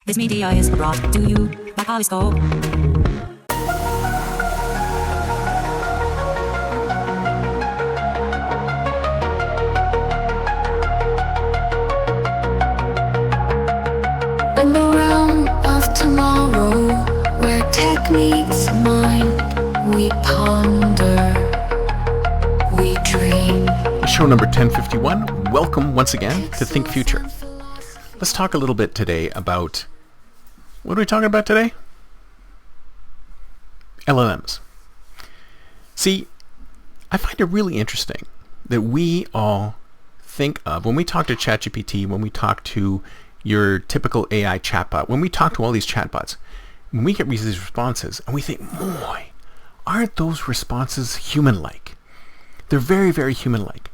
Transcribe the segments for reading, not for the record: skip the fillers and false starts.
This media is brought to you by Polyscope. In the realm of tomorrow, where techniques mind, we ponder, we dream. Show number 1051. Welcome once again to ThinkFuture. Let's talk a little bit today about, what are we talking about today? LLMs. See, I find it really interesting that we all think of, when we talk to ChatGPT, when we talk to your typical AI chatbot, when we talk to all these chatbots, when we get these responses and we think, boy, aren't those responses human-like? They're very, very human-like.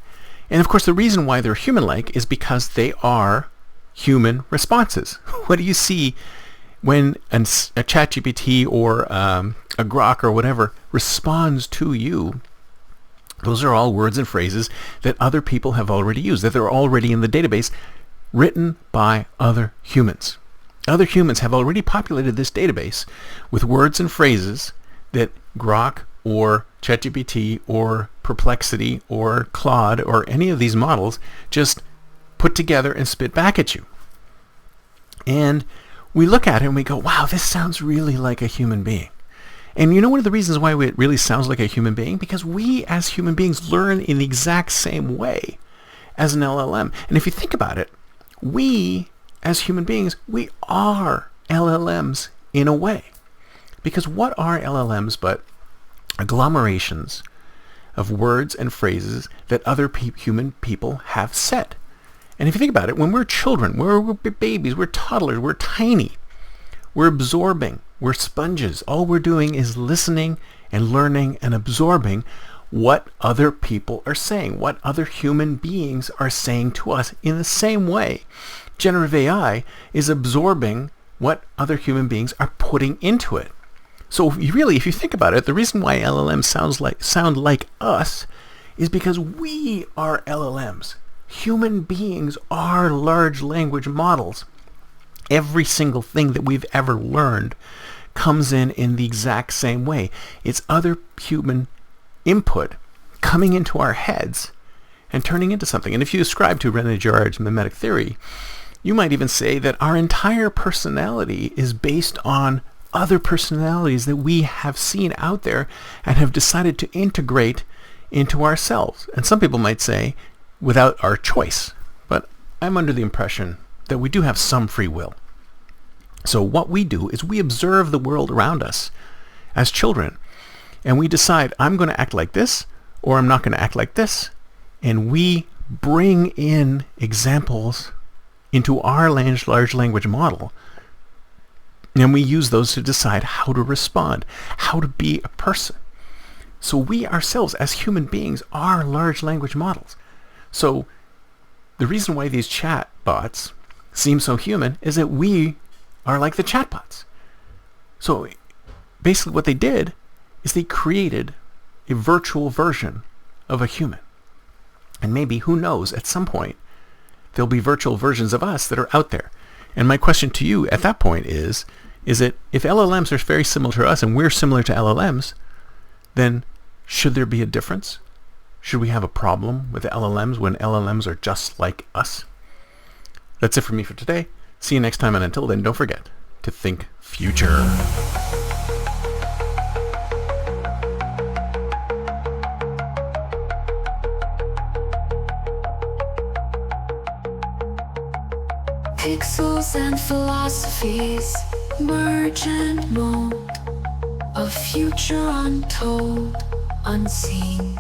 And of course, the reason why they're human-like is because they are human responses. What do you see when a ChatGPT or a Grok or whatever responds to you? Those are all words and phrases that other people have already used, that they're already in the database, written by other humans. Other humans have already populated this database with words and phrases that Grok or ChatGPT or Perplexity or Claude or any of these models just put together and spit back at you. And we look at it and we go, wow, this sounds really like a human being. And you know one of the reasons why it really sounds like a human being? Because we as human beings learn in the exact same way as an LLM. And if you think about it, we as human beings, we are LLMs in a way. Because what are LLMs but agglomerations of words and phrases that other human people have said? And if you think about it, when we're children, we're babies, we're toddlers, we're tiny, we're absorbing, we're sponges. All we're doing is listening and learning and absorbing what other people are saying, what other human beings are saying to us. In the same way, generative AI is absorbing what other human beings are putting into it. So if you think about it, the reason why LLMs sound like us is because we are LLMs. Human beings are large language models. Every single thing that we've ever learned comes in the exact same way. It's other human input coming into our heads and turning into something. And if you ascribe to René Girard's mimetic theory, you might even say that our entire personality is based on other personalities that we have seen out there and have decided to integrate into ourselves. And some people might say, without our choice. But I'm under the impression that we do have some free will. So what we do is we observe the world around us as children, and we decide, I'm going to act like this, or I'm not going to act like this. And we bring in examples into our large language model, and we use those to decide how to respond, how to be a person. So we ourselves as human beings are large language models. So the reason why these chatbots seem so human is that we are like the chatbots. So basically what they did is they created a virtual version of a human. And maybe, who knows, at some point there'll be virtual versions of us that are out there. And my question to you at that point is that if LLMs are very similar to us and we're similar to LLMs, then should there be a difference? Should we have a problem with LLMs when LLMs are just like us? That's it for me for today. See you next time, and until then, don't forget to think future. Pixels and philosophies merge and mold, a future untold, unseen.